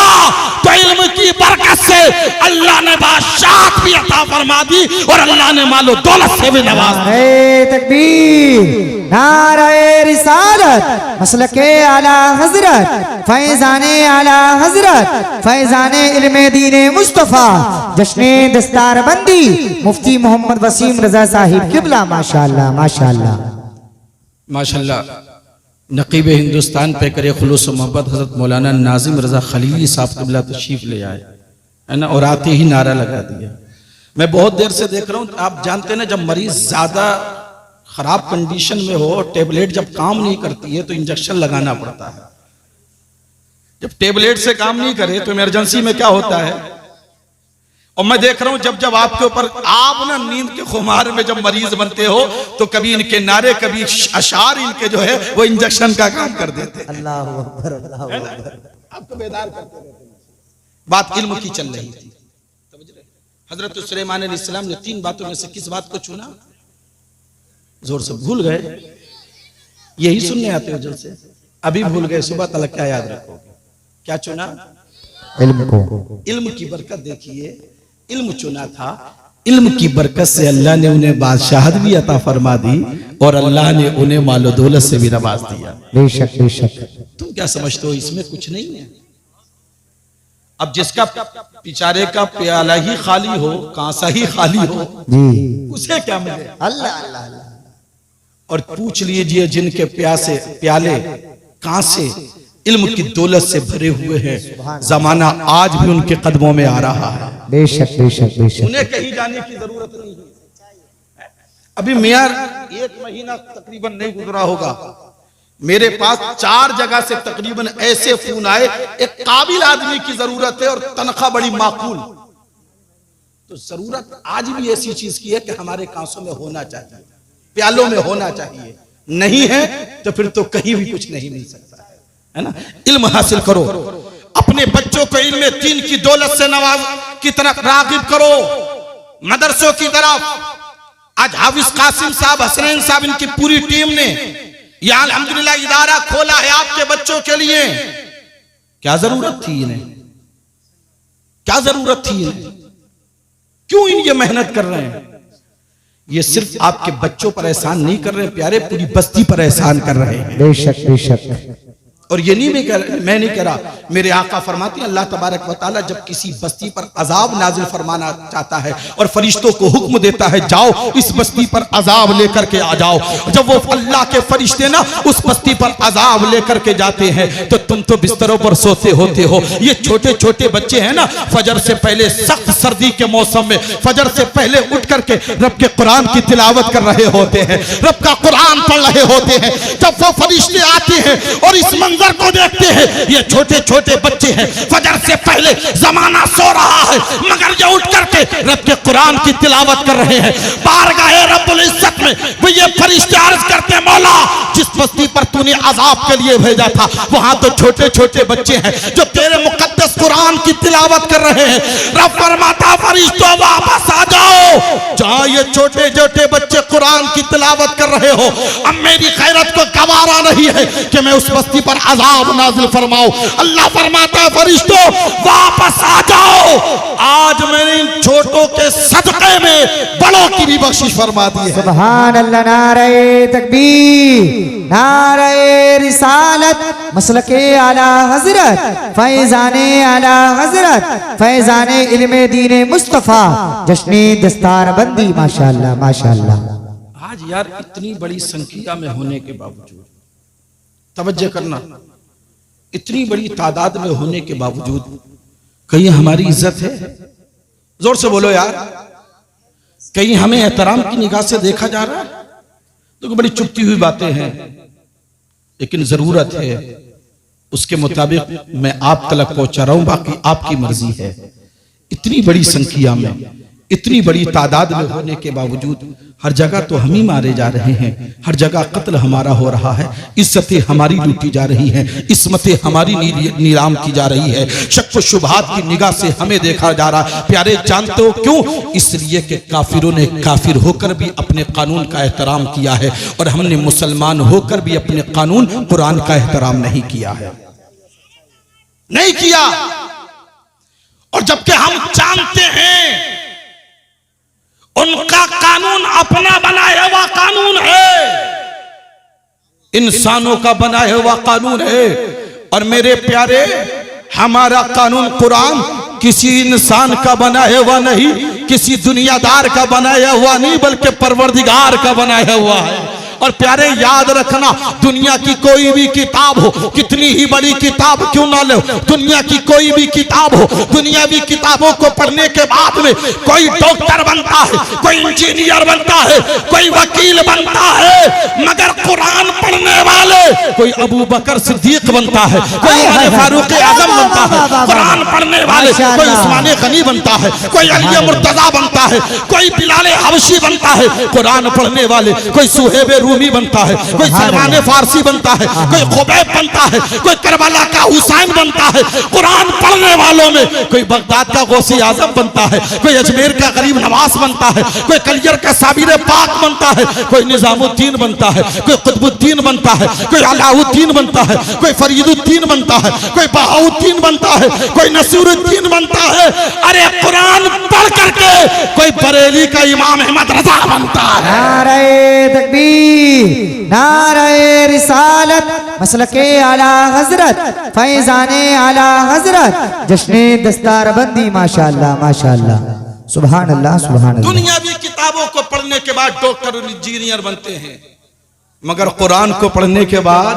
तो इल्म की बरकत से अल्लाह ने बादशाहत भी अता फरमा दी और अल्लाह ने मालो दौलत से भी नवाज दिया। नारे तकबीर, नारे रिसालत, मसलके आला हजरत, फैजाने आला हजरत, फैजाने इल्मे दीने मुस्तफा, जश्ने दस्तारबंदी मुफ्ती मोहम्मद वसीम रजा साहिब किबला। माशाअल्लाह माशाअल्लाह माशाल्लाह। नकीब हिंदुस्तान पे करे खुलूस मोहब्बत हजरत मौलाना नाजिम रजा खलीली साहब किबला तशरीफ ले आए, है ना, और आते ही नारा लगा दिया। मैं बहुत देर से देख रहा हूँ, आप जानते हैं ना, जब मरीज ज्यादा खराब कंडीशन में हो, टेबलेट जब काम नहीं करती है तो इंजेक्शन लगाना पड़ता है। जब टेबलेट से काम नहीं करे तो इमरजेंसी में क्या होता है? और मैं देख रहा हूं जब जब आपके ऊपर, आप ना नींद के खुमार में जब मरीज बनते हो तो कभी इनके नारे, कभी अशार इनके जो है वो इंजेक्शन का काम कर देते हैं। अल्लाह अकबर, अल्लाह अकबर। आपको बेदार करते रहते हैं। बात इल्म की चल रही थी, समझ रहे? हजरत सुलेमान अलैहिस्सलाम ने 3 बातों में से किस बात को चुना? जोर से भूल गए, यही सुनने आते हो जोर से, अभी भूल गए, सुबह तक क्या याद रखोगे? क्या चुना? इल्म को। इल्म की बरकत देखिए, इल्म चुना था, इल्म की बरकत से अल्लाह ने उन्हें बादशाहत भी अता फरमा दी और अल्लाह ने उन्हें मालो दौलत से भी नवाज दिया। बेशक बेशक। तुम क्या समझते हो इसमें कुछ नहीं है? अब जिसका बेचारे का प्याला ही खाली हो, कांसा ही खाली हो, जी, उसे क्या मिले? अल्लाह अल्लाह अल्लाह। और पूछ लीजिए जिनके प्याले कांसे इल्म की दौलत से भरे हुए हैं, जमाना आज भी उनके कदमों में आ रहा है। बेशक बेशक बेशक। उन्हें कहीं जाने की जरूरत नहीं है। अभी मियार 1 महीना तकरीबन नहीं गुजरा होगा, मेरे पास 4 जगह से तकरीबन ऐसे फोन आए, एक काबिल आदमी की जरूरत है और तनख्वाह बड़ी माकूल। तो जरूरत आज भी ऐसी चीज की है कि हमारे कांसों में होना चाहिए, प्यालों में होना चाहिए। नहीं है तो फिर तो कहीं भी कुछ नहीं मिल सकता है ना। इल्म हासिल करो, अपने बच्चों को इल्म दीन की दौलत से नवाज की तरफ रागिब करो, मदरसों की तरफ। आज हाफिज कासिम साहब, हसनैन साहब, इनकी पूरी टीम ने यहां अल्हम्दुलिल्लाह इदारा खोला है आपके बच्चों के लिए। क्या जरूरत थी इन्हें? क्या जरूरत थी इन्हें? क्यों ये मेहनत कर रहे हैं? ये सिर्फ आपके बच्चों पर एहसान नहीं कर रहे प्यारे, पूरी बस्ती पर एहसान कर रहे हैं। बेशक बेशक। और ये नहीं मैं नहीं कह रहा, मेरे आका फरमाते हैं अल्लाह तबारक व तआला जब किसी बस्ती पर अजाब नाजिल फरमाना चाहता है और फरिश्तों को हुक्म देता है जाओ इस बस्ती पर अजाब लेकर के आ जाओ, जब वो अल्लाह के फरिश्ते ना उस बस्ती पर अजाब लेकर के जाते हैं तो तुम तो बिस्तरों पर सोते होते हो। ये छोटे छोटे बच्चे हैं ना, फजर से पहले सख्त सर्दी के मौसम में फजर से पहले उठ करके रब के कुरान की तिलावत कर रहे होते हैं, रब का कुरान पढ़ रहे होते हैं। जब वो फरिश्ते आते हैं और इस मंजर को देखते हैं, ये छोटे छोटे बच्चे हैं, फजर से पहले जमाना सो रहा है मगर ये उठ करके रब के कुरान की तिलावत कर रहे हैं। बारगाहे रब्बुल इज्जत में वो ये फरिश्ते अर्ज करते हैं मौला जिस बस्ती पर तूने अजाब के लिए भेजा था वहां तो छोटे छोटे बच्चे हैं जो तेरे मुकद्दस कुरान की तिलावत कर रहे हैं। रब फरमाता फरिश्तों वापस आ जाओ, जहां ये छोटे छोटे बच्चे कुरान की तिलावत कर रहे हो अब मेरी खैरत को गवारा नहीं है कि मैं उस बस्ती पर अजाब नाजिल फरमाऊं। अल्लाह फरमाता है फरिश्तों वापस आ जाओ, आज मैंने इन छोटों के सदक़े में बड़ों की भी बख्शिश फरमा दी है। सुभान अल्लाह, नारे तकबीर, नारे रिसालत, मसलके आला हजरत, फैजाने आला हजरत, फैजाने इल्मे दीने मुस्तफा, जश्ने दस्तार बंदी, माशाअल्लाह माशाअल्लाह। आज यार इतनी बड़ी संख्या में होने के बावजूद, तवज्जो करना, इतनी बड़ी तादाद में होने के बावजूद कहीं हमारी इज्जत है? जोर से बोलो यार, कहीं हमें एहतराम की निगाह से देखा जा रहा है? तो बड़ी चुपती हुई बातें हैं, लेकिन जरूरत है उसके मुताबिक मैं आप तक पहुंचा रहा हूं, बाकी आपकी मर्जी है। इतनी बड़ी संख्या में, इतनी बड़ी तादाद में होने के बावजूद हर जगह तो हम ही मारे जा रहे हैं, हर जगह कत्ल हमारा हो रहा है, इज्जतें हमारी लूटी जा रही हैं, इस्मतें हमारी नीलाम की जा रही है, शक व शुबहात की निगाह से हमें देखा जा रहा है। प्यारे जानते हो क्यों? इसलिए कि काफिरों ने काफिर होकर भी अपने कानून का एहतराम किया है और हमने मुसलमान होकर भी अपने कानून कुरान का एहतराम नहीं किया है, नहीं किया। और जबकि हम जानते हैं उनका कानून अपना बनाया हुआ कानून है, इंसानों का बनाया हुआ कानून है। और मेरे प्यारे हमारा कानून कुरान किसी इंसान का बनाया हुआ नहीं, किसी दुनियादार का बनाया हुआ नहीं, बल्कि परवरदिगार का बनाया हुआ है। और प्यारे याद रखना, दुनिया की कोई भी किताब हो, कितनी ही बड़ी किताब क्यों ना लो, दुनिया की कोई भी किताब हो, दुनियावी किताबों को पढ़ने के बाद में कोई डॉक्टर बनता है, कोई इंजीनियर बनता है, कोई वकील बनता है, मगर कुरान पढ़ने वाले कोई अबू बकर सिद्दीक बनता है, कोई उमर फारूक आजम बनता है। कुरान पढ़ने वाले कोई उस्मान गनी बनता है, कोई अली मुर्तजा बनता है, कोई बिलाल हबशी बनता है। कुरान पढ़ने वाले कोई सुहेब रूमी बनता है, कोई सलमान फारसी बनता है, कोई खुबैब बनता है, कोई करबला का हुसैन बनता है। कुरान पढ़ने वालों में कोई बगदाद का गौसी आजम बनता है, कोई अजमेर का गरीब नवाज बनता है, कोई कलियर का साबिर पाक बनता है, कोई निजामुद्दीन बनता है, कोई कुतुबुद्दीन बनता है, कोई अलाउद्दीन बनता है, कोई फरीदुद्दीन बनता है, कोई बहाउद्दीन बनता है, कोई नसीरुद्दीन बनता है। अरे कुरान पढ़ करके कोई बरेली का इमाम अहमद रजा बनता है। नारे तकबीर, नारे रिसालत, मसलके आला हजरत, फैजाने आला हजरत, जश्ने दस्तार बंदी, माशाअल्लाह माशाअल्लाह, सुभान अल्लाह सुभान अल्लाह। दुनियावी किताबों को पढ़ने के बाद डॉक्टर और इंजीनियर बनते हैं, मगर कुरान को पढ़ने के बाद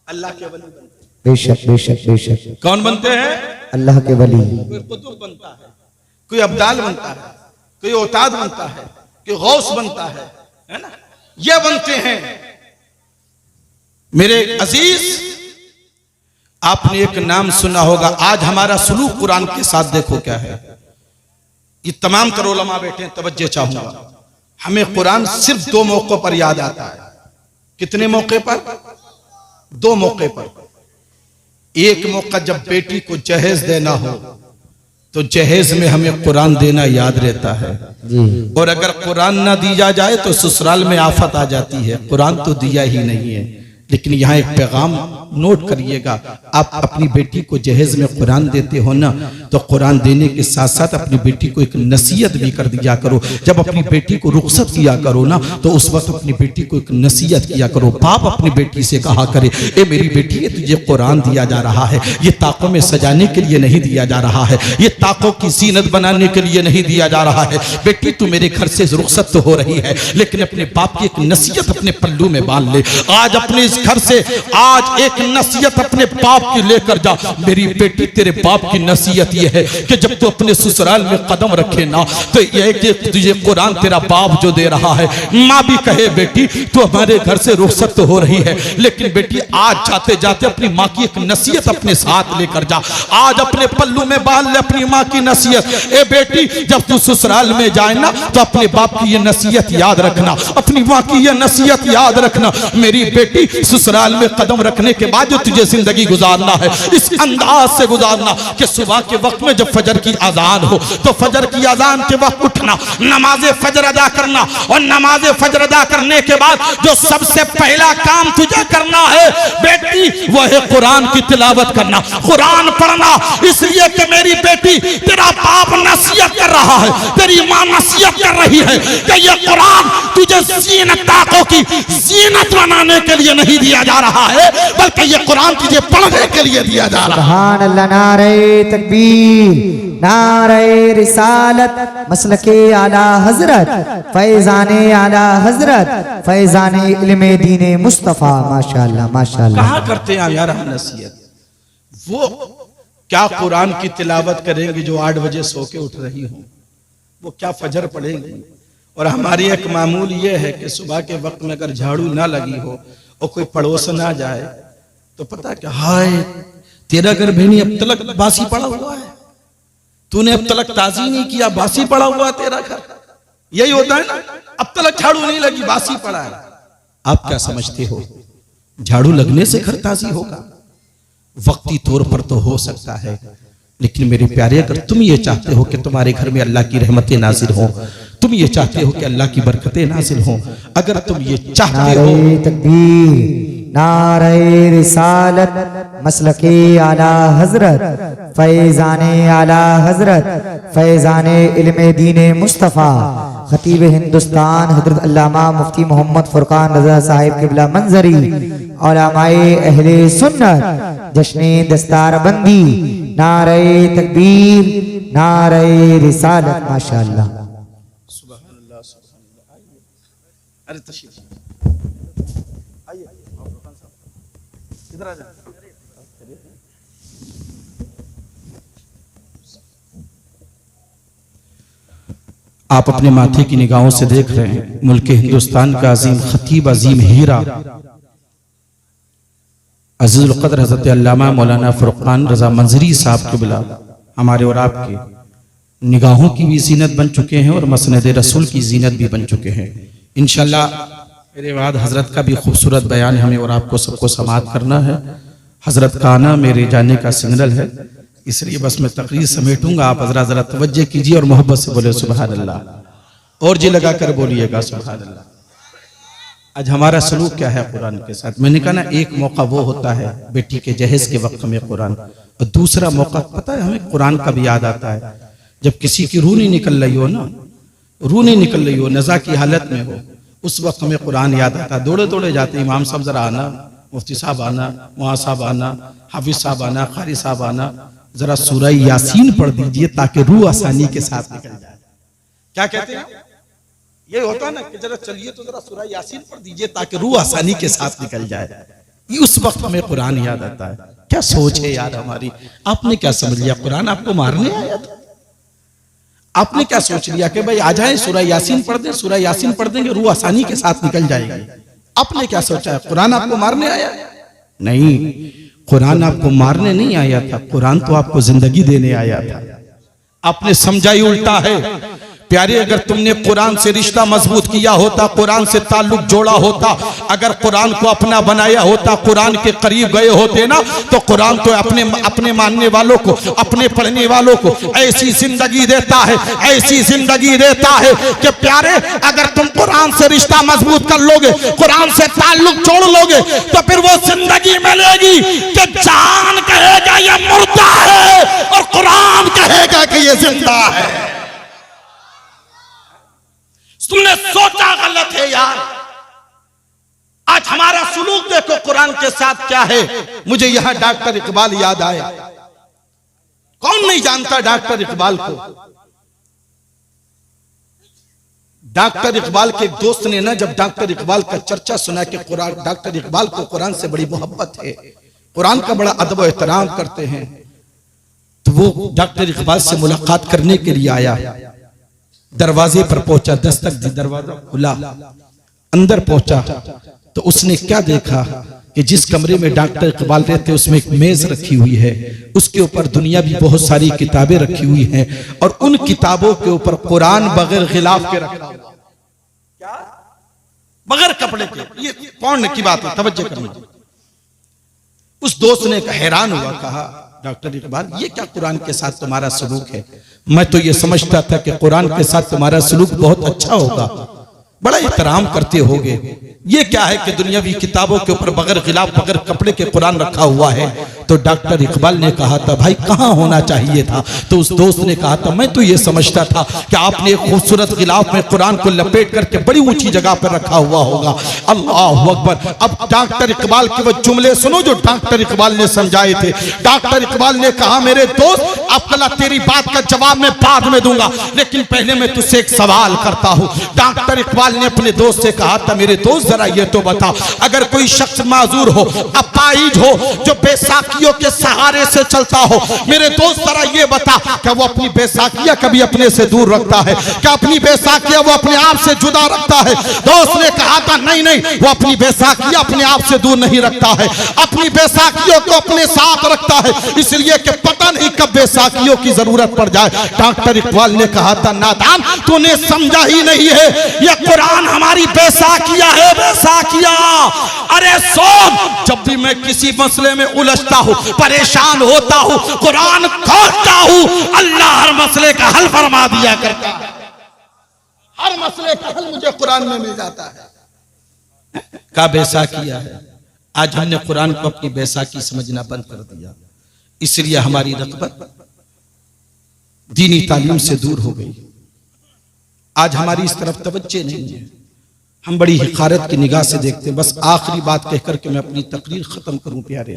अल्लाह के वली बनते हैं। बेशक बेशक बेशक। कौन बनते हैं? अल्लाह के वली। कोई कुतुब बनता है, कोई अब्दाल बनता है, कोई औताद बनता है, कोई गौस बनता है ना, ये बनते हैं। मेरे अजीज, आपने एक नाम सुना होगा, आज हमारा सुलूक कुरान के साथ देखो क्या है। ये तमाम तर उलमा बैठे हैं, तवज्जो चाहूंगा। हमें कुरान सिर्फ दो मौकों पर याद आता है। कितने मौके पर? दो मौके पर। एक मौका जब बेटी को जहेज देना हो तो जहेज में हमें कुरान देना याद रहता है जी। और अगर कुरान ना दिया जाए तो ससुराल में आफत आ जाती है। कुरान तो दिया ही नहीं है, लेकिन यहाँ एक पैगाम नोट करिएगा, आप अपनी बेटी को जहेज में कुरान देते हो ना, तो कुरान देने के साथ साथ अपनी बेटी को एक नसीहत भी कर दिया करो। जब अपनी बेटी को रुखसत किया करो ना, तो उस वक्त अपनी बेटी को एक नसीहत किया करो। बाप अपनी बेटी से कहा करे, ए मेरी बेटी, ये तुझे कुरान दिया जा रहा है, ये ताकों में सजाने के लिए नहीं दिया जा रहा है, ये ताकों की जीनत बनाने के लिए नहीं दिया जा रहा है। बेटी तू मेरे घर से रुखसत तो हो रही है, लेकिन अपने बाप की एक नसीहत अपने पल्लू में बांध ले। आज अपने इस घर से आज एक नसीहत अपने बाप की लेकर जा। मेरी बेटी, तेरे बाप की नसीहत यह है कि जब तू अपने ससुराल में कदम रखे ना, तो यह कि तुझे कुरान तेरा बाप जो दे रहा है, माँ भी कहे बेटी तू हमारे घर से रुखसत तो हो रही है, लेकिन बेटी आज जाते जाते अपनी माँ की एक नसीहत अपने साथ लेकर जा। आज अपने पल्लू में बांध ले अपनी माँ की नसीहत। ए बेटी, जब तू ससुराल में जाए ना, तो अपने बाप की ये नसीहत याद रखना, अपनी माँ की ये नसीहत याद रखना। मेरी बेटी, ससुराल में कदम रखने के बाद जो तुझे जिंदगी गुजारना है, इस अंदाज से गुजारना कि सुबह के वक्त में जब फजर की अजान हो, तो फजर की अजान के वक्त उठना, नमाज फजर अदा करना, और नमाज फजर अदा करने के बाद जो सबसे पहला काम तुझे करना है बेटी, वह है कुरान की तिलावत करना, कुरान पढ़ना। इसलिए कि मेरी बेटी, तेरा बाप नसीहत कर रहा है, तेरी माँ नसीहत कर रही है कि ये कुरान तुझे जीनत ताकों की जीनत बनाने के लिए नहीं दिया जा रहा है, बल्कि ये कुरान तुझे पढ़ने के लिए दिया जा रहा है। सुभान अल्लाह, नारे तकबीर, नारे रिसालत, मसलके आला हजरत, फैजाने आला हजरत, फैजाने इल्मे दीने मुस्तफा। माशाअल्लाह माशाअल्लाह। कहाँ करते हैं यार हम नसीहत? वो क्या कुरान की तिलावत करेंगे जो 8 बजे सो के उठ रही हो? वो क्या फजर पढ़ेंगी? और हमारी एक मामूल ये है कि सुबह के वक्त में अगर झाड़ू ना लगी हो और कोई पड़ोस ना जाए, तो पता क्या, हाय तेरा घर बहनी अब तलक बासी पड़ा हुआ है, तूने अब तलक ताजी नहीं किया, बासी पड़ा हुआ तेरा घर। यही होता है ना, अब तलक झाड़ू नहीं लगी, बासी पड़ा है। आप क्या समझते हो झाड़ू लगने से घर ताजी होगा? वक्ती तौर पर तो हो सकता है, लेकिन मेरे प्यारे, अगर तुम ये चाहते हो कि तुम्हारे घर में अल्लाह की रहमतें नाजिल हो, तुम ये चाहते हो कि अल्लाह की बरकतें नाजिल हो, अगर तुम ये चाहते हो, नारे तकबीर, नारे रिसालत, मसलके आला हजरत, फैजाने आला हजरत, फैजाने इल्मे दीने मुस्तफा, खतीब हिंदुस्तान हजरत अल्लामा मुफ्ती मोहम्मद फुरकान रजा साहिब किबला मंजरी, उलमाए अहले सुन्नत, जश्ने दस्तारबंदी, नारे तकबीर, नारे रिसालत। माशाअल्लाह। अरे तशरीफ आइए, इधर आ जाए। आप अपने माथे की निगाहों से देख रहे हैं मुल्क हिंदुस्तान का अजीम खतीब, अजीम हीरा, अजीजुल क़द्र हज़रत अल्लामा मौलाना फुरकान रज़ा मंजरी साहब के बिला हमारे और आपके निगाहों की भी जीनत बन चुके हैं और मसनद रसूल की जीनत भी बन चुके हैं। इंशाअल्लाह मेरे बाद हजरत का भी खूबसूरत बयान हमें और आपको सबको समाअत करना है। हजरत का आना मेरे जाने का सिग्नल है, इसलिए बस मैं तकरीर समेटूंगा। आप हजरत जरा तवज्जो कीजिए और मोहब्बत से बोले सुभान अल्लाह, और जी लगाकर बोलिएगा सुभान अल्लाह। आज हमारा सलूक क्या है कुरान के साथ? मैंने कहा ना, एक मौका वो होता है बेटी के जहेज के वक्त में कुरान, और दूसरा मौका पता है हमें कुरान का भी याद आता है जब किसी की रूह नहीं निकल रही हो ना, रूह नहीं निकल रही हो, नज़ा की हालत में हो, उस वक्त हमें कुरान याद आता है। दौड़े दौड़े जाते, इमाम साहब जरा आना, मुफ्ती साहब आना, मुआ साहब आना, हाफिज साहब आना, कारी साहब आना, जरा सूरह यासीन पढ़ दीजिए ताकि रूह आसानी के साथ निकल जाए। क्या कहते हैं? ये होता है ना कि जरा चलिए तो जरा सूरह यासीन पढ़ दीजिए ताकि रूह आसानी के साथ निकल जाए। ये उस वक्त हमें कुरान याद आता है। क्या सोच है यार हमारी? आपने क्या समझ लिया कुरान आपको मारने आया था? आपने क्या सोच लिया कि भाई आ जाए सूरह यासीन पढ़ दें, सूरह यासीन पढ़ देंगे रूह आसानी के साथ निकल जाएगी? आपने क्या सोचा है? कुरान आपको मारने आया? नहीं, कुरान आपको मारने नहीं आया था, कुरान तो आपको जिंदगी देने आया था। आपने समझा ही उल्टा है। प्यारे, अगर तुमने कुरान से रिश्ता मजबूत किया होता, कुरान से ताल्लुक जोड़ा होता, अगर कुरान को अपना बनाया होता, कुरान के करीब गए होते ना, तो कुरान तो अपने मानने वालों को, अपने पढ़ने वालों को ऐसी जिंदगी देता है, ऐसी जिंदगी देता है कि प्यारे, अगर तुम कुरान से रिश्ता मजबूत कर लोगे, कुरान से ताल्लुक जोड़ लोगे, तो फिर वो जिंदगी मिलेगी कि जान कहेगा ये मुर्दा है और कुरान कहेगा कि ये जिंदा है। तुमने सोचा गलत है यार। आज हमारा सुलूक देखो कुरान के साथ क्या है। मुझे यहां डॉक्टर इकबाल याद आया। कौन नहीं जानता डॉक्टर इकबाल को? डॉक्टर इकबाल के एक दोस्त ने ना, जब डॉक्टर इकबाल का चर्चा सुना कि कुरान, डॉक्टर इकबाल को कुरान से बड़ी मोहब्बत है, कुरान का बड़ा अदब और एहतराम करते हैं, तो वो डॉक्टर इकबाल से मुलाकात करने के लिए आया। दरवाजे पर पहुंचा, दस्तक दी, दरवाजा खुला, अंदर पहुंचा तो उसने क्या देखा कि जिस कमरे में डॉक्टर इकबाल रहते उसमें एक मेज रखी हुई है, उसके ऊपर दुनिया भी बहुत सारी किताबें रखी हुई हैं और उन किताबों के ऊपर कुरान बगैर गिलाफ के रखा हुआ, क्या बगैर कपड़े के। ये पौंड की बात है, तवज्जो करना। उस दोस्त ने हैरान हुआ, कहा डॉक्टर इकबाल ये क्या कुरान के साथ तुम्हारा सलूक है? मैं तो ये समझता था कि कुरान के साथ तुम्हारा सलूक बहुत अच्छा होगा, बड़ा एहतराम करते होगे। ये क्या है कि दुनियावी किताबों के ऊपर बगैर गिलाफ, बगैर कपड़े के कुरान रखा हुआ है? तो डॉक्टर इकबाल ने कहा था, भाई कहाँ होना चाहिए था? तो उस दोस्त ने कहा था, मैं तो ये समझता था कि आपने एक खूबसूरत गिलाफ में कुरान को लपेट करके बड़ी ऊंची जगह पर रखा हुआ होगा। अल्लाह अकबर। अब डॉक्टर इकबाल के वो जुमले सुनो जो डॉक्टर इकबाल ने समझाए थे। डॉक्टर इकबाल ने कहा, मेरे दोस्त अब तेरी बात का जवाब मैं बाद में दूंगा, लेकिन पहले मैं तुझसे एक सवाल करता हूँ। डॉक्टर इकबाल ने अपने दोस्त से कहा था, मेरे दोस्त जरा ये तो बता, अगर कोई शख्स माजूर हो, अपाहिज हो, जो बेसाखियों के सहारे से चलता हो, मेरे दोस्त जरा ये बता, क्या वो अपनी बेसाखियां कभी अपने से दूर रखता है? क्या अपनी बेसाखियां वो अपने आप से जुदा रखता है? दोस्त ने कहा था, नहीं नहीं, वो अपनी बेसाखियां अपने आप से दूर नहीं रखता है, अपनी बेसाखियों को अपने साथ रखता है, इसलिए कि पता नहीं कब बेसाखियों की जरूरत पड़ जाए। डॉक्टर इकबाल ने कहा था, नादान, तूने समझा ही नहीं है, ये कुरान हमारी बैसाखियां है, बैसाखियां। अरे सोच, जब भी मैं किसी मसले में उलझता हूं, परेशान होता हूं, कुरान खोलता हूं, अल्लाह हर मसले का हल फरमा दिया करता है। हर मसले का हल मुझे कुरान में मिल जाता है। का बैसाखियां है। आज हमने कुरान को अपनी बैसाखी समझना बंद कर दिया, इसलिए हमारी रग़बत दीनी तालीम से दूर हो गई। आज हमारी इस तरफ तवज्जो नहीं है, हम बड़ी हिकारत की निगाह से देखते हैं। बस आखिरी बात कहकर के मैं अपनी तकरीर खत्म करूं प्यारे,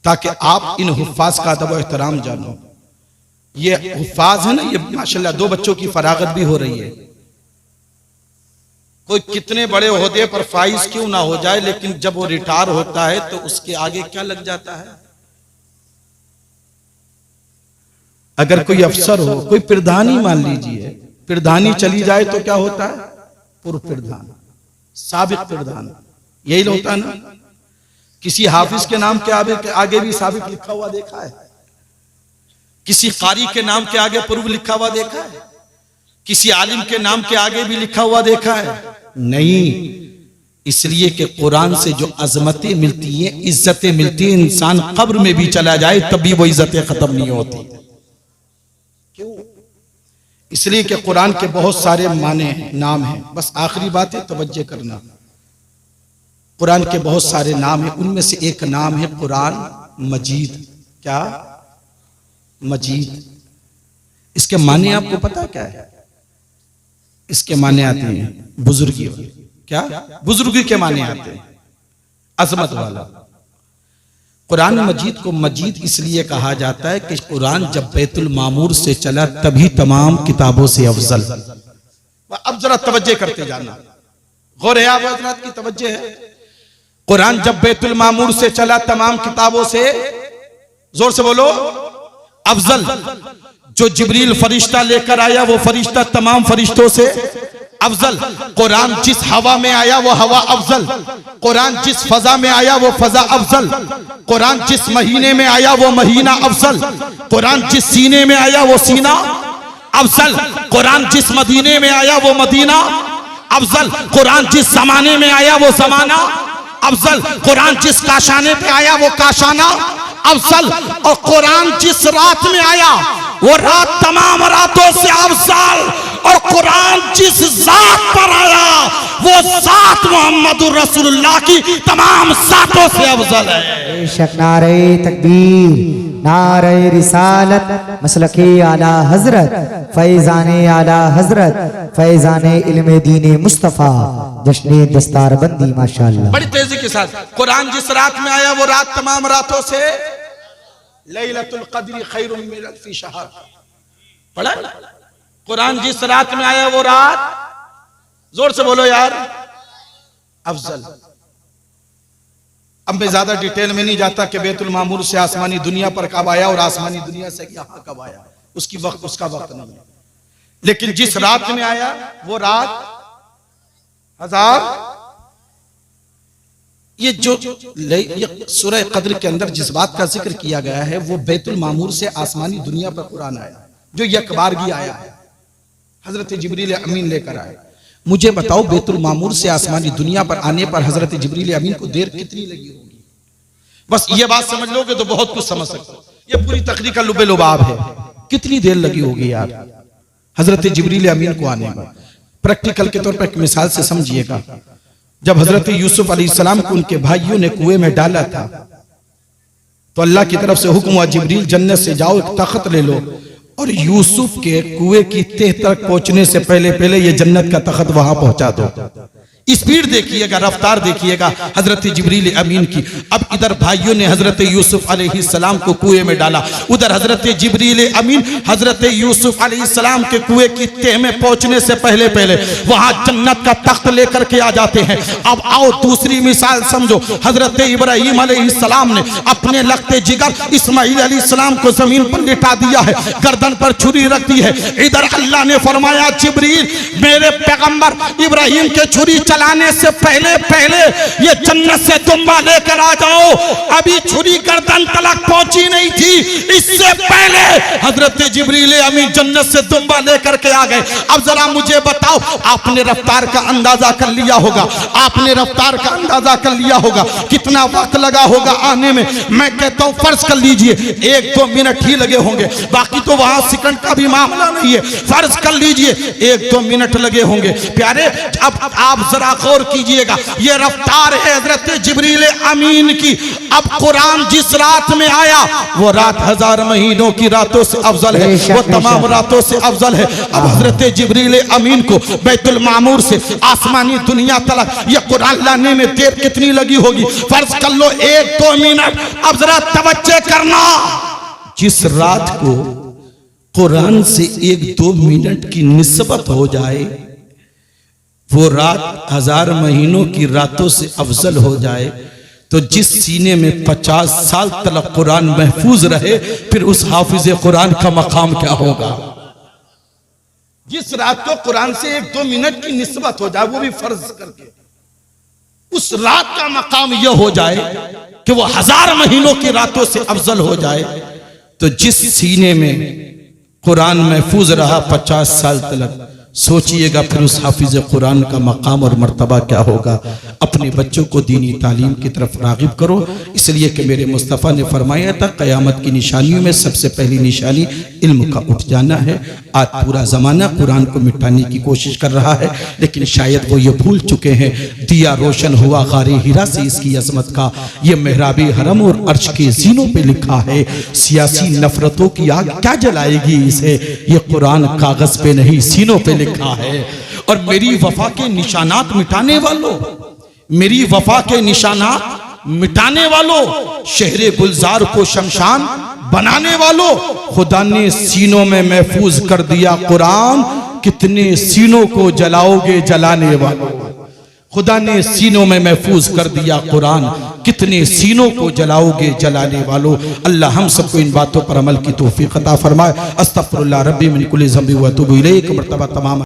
ताकि आप इन हुफ्फाज का अदब और एहतराम जानो। ये हुफ्फाज है ना, ये माशाल्लाह दो बच्चों की फरागत भी हो रही है। कोई कितने बड़े ओहदे पर फाइज क्यों ना हो जाए, लेकिन जब वो रिटायर होता है तो उसके आगे क्या लग जाता है? अगर कोई अफसर हो, कोई प्रधानी मान लीजिए, प्रधानी चली जाए तो क्या होता है? पूर्व प्रधान, साबिक प्रधान, यही होता है ना। किसी हाफिज के नाम के आगे भी साबिक लिखा हुआ देखा है? किसी कारी के नाम के आगे पूर्व लिखा हुआ देखा है? किसी आलिम के नाम के आगे भी लिखा हुआ देखा है? नहीं। इसलिए कि कुरान से जो अजमतें मिलती हैं, इज्जतें मिलती हैं, इंसान कब्र में भी चला जाए तभी वो इज्जतें खत्म नहीं होती। क्यों? इसलिए कि कुरान के बहुत सारे माने हैं, नाम हैं। बस आखिरी बात है, तवज्जो करना। कुरान के बहुत सारे नाम हैं, उनमें से एक नाम है कुरान मजीद। क्या? मजीद। इसके माने आपको पता क्या है? इसके माने आते हैं बुजुर्गी। क्या? बुजुर्गी के माने आते हैं अजमत वाला। कुरान मजीद को मजीद इसलिए कहा जाता है कि कुरान जब बैतुल मामूर से चला तभी तमाम किताबों से अफजल। अब जरा तवज्जो करते जाना, गौर है आप हज़रात की तवज्जो है। कुरान जब बैतुल मामूर से चला तमाम किताबों से, जोर से बोलो, अफजल। जो जिब्रील फरिश्ता लेकर आया वो फरिश्ता तमाम फरिश्तों से अफजल। कुरान जिस हवा में आया वो हवा अफजल। कुरान जिस फजा में आया वो फजा अफजल। कुरान जिस महीने में आया वो महीना अफजल। कुरान जिस सीने में आया वो सीना। अफजल कुरान जिस मदीने में आया वो मदीना, अफजल कुरान जिस जमाने में आया वो जमाना, अफजल कुरान जिस काशाने पे आया वो काशाना, अफजल और कुरान जिस रात में आया वो रात तमाम रातों से अफजल, और कुरान जिस जात पर आया वो जात मोहम्मदुर रसूलुल्लाह की तमाम जातों से अफजल है। बेशक नारे तकबीर, नारे रिसालत, मसलके आला हजरत, फैजाने आला हजरत, फैजाने इल्मे दीने मुस्तफ़ा, जश्ने दस्तारबंदी माशाअल्लाह। बड़ी तेजी के साथ कुरान जिस रात में आया वो रात तमाम रातों से लैलतुल क़द्र खैरुम मिन अल्फि शहर। पढ़ा? कुरान जिस रात में आया वो रात, जोर से बोलो यार, अफजल। अब मैं ज्यादा डिटेल में नहीं जाता कि बैतुल मामूर से आसमानी दुनिया पर कब आया और आसमानी दुनिया से यहाँ कब आया, उसका वक्त नहीं है। लेकिन जिस रात में आया वो रात हजार, ये जो सूरह कद्र के अंदर जिस बात का जिक्र किया गया है वो बैतुल मामूर से आसमानी दुनिया पर कुरान आया, जो यकबारगी आया है, हजरत जिब्रील अमीन लेकर आए। मुझे बताओ बैतुल मामूर से आसमानी दुनिया पर आने पर हजरत जिब्रील अमीन को देर कितनी लगी होगी? बस ये बात समझ लोगे तो बहुत कुछ समझ सकते हो। ये पूरी तकरीर का लुबे लुबाब है, कितनी देर लगी होगी यार हजरत जिब्रील अमीन को आने में। प्रैक्टिकल के तौर पर एक मिसाल से समझिएगा। जब हजरत यूसुफ अलैहिस्सलाम को उनके भाइयों ने कुएं में डाला था तो अल्लाह की तरफ से हुक्म हुआ, जिब्रील जन्नत से जाओ एक तख्त ले लो और यूसुफ के कुएं की तह तक पहुंचने से पहले ये जन्नत का तख्त वहां पहुंचा दो। स्पीड देखिएगा, रफ्तार देखिएगा हजरत जिब्रील अमीन की। अब इधर भाइयों ने हजरत यूसुफ अलैहिस्सलाम को कुएं में डाला, उधर हजरत जिब्रील अमीन हजरत यूसुफ अलैहिस्सलाम के कुएं की तह में पहुंचने से पहले वहां जन्नत का तख्त लेकर के आ जाते हैं। अब आओ दूसरी मिसाल समझो। हजरत इब्राहीम अलैहिस्सलाम ने अपने लगते जिगर इस्माइल अलैहिस्सलाम को जमीन पर लिटा दिया है, गर्दन पर छुरी रख दी है। इधर अल्लाह ने फरमाया, जिब्रील मेरे पैगंबर इब्राहीम के छुरी चलाने से पहले ये जन्नत से दुम्बा लेकर आ जाओ। अभी छुरी गर्दन तलक पहुंची नहीं थी, इससे पहले हजरत जिब्रील अमीन जन्नत से दुम्बा लेकर के आ गए। अब जरा मुझे बताओ, आपने रफ्तार का अंदाजा कर लिया होगा, आपने रफ्तार का अंदाजा कर लिया होगा कितना वक्त लगा होगा आने में। मैं कहता हूं फर्ज कर लीजिए 1-2 मिनट ही लगे होंगे, बाकी तो वहां सेकंड का भी मामला नहीं है। फर्ज कर लीजिए 1-2 मिनट लगे होंगे। प्यारे अब आप जरा गौर कीजिएगा, ये रफ्तार है हजरत जिब्रील अमीन की। अब कुरान जिस रात में आया वो रात 1000 महीनों की रातों से अफजल है, वो तमाम रातों से अफजल है। अब हजरत जिब्रील अमीन को बैतुल मामूर से आसमानी दुनिया तक ये कुरान लाने में देर कितनी लगी होगी? फर्ज कर लो 1-2 मिनट। अब जरा तवज्जो करना, जिस रात को कुरान से 1-2 मिनट की निस्बत हो जाए वो रात 1000 महीनों की रातों से अफजल हो जाए, तो जिस सीने में 50 साल तक कुरान महफूज रहे फिर उस हाफिज कुरान का मकाम क्या होगा? जिस रात को कुरान से 1-2 मिनट की निस्बत हो जाए, वो भी फर्ज करके, उस रात का मकाम यह हो जाए कि वो 1000 महीनों की रातों से अफजल हो जाए, तो जिस सीने में कुरान महफूज रहा 50 साल तक, सोचिएगा फिर उस हाफिज कुरान का मकाम और मर्तबा क्या होगा। अपने बच्चों को दीनी तालीम की तरफ रागिब करो, इसलिए कि मेरे मुस्तफ़ा ने फरमाया था क़यामत की निशानियों में सबसे पहली निशानी इल्म का उठ जाना है। आज पूरा ज़माना कुरान को मिटाने की कोशिश कर रहा है, लेकिन शायद वो ये भूल चुके हैं। दिया रोशन हुआ गारे हिरा से इसकी अजमत का, ये मेहराबी हरम और अर्श के जीनों पे लिखा है। सियासी नफरतों की आग क्या जलाएगी इसे, ये कुरान कागज पे नहीं सीनों पे लिखा है। और मेरी वफा के निशानात मिटाने वालों, मेरी वफा के निशानात मिटाने वालों, शहरे गुलजार को शमशान बनाने वालों, खुदा ने सीनों में महफूज कर दिया कुरान, कितने सीनों को जलाओगे जलाने वालों। खुदा ने सीनों में महफूज कर दिया कुरान, कितने सीनों को जलाओगे जलाने वालों। अल्लाह हम सबको इन बातों पर अमल की तौफीक अता फरमाए। अस्तगफिरुल्लाह रब्बी मिन कुल्ली ज़ंबि व अतूबु इलैह। मर्तबा तमाम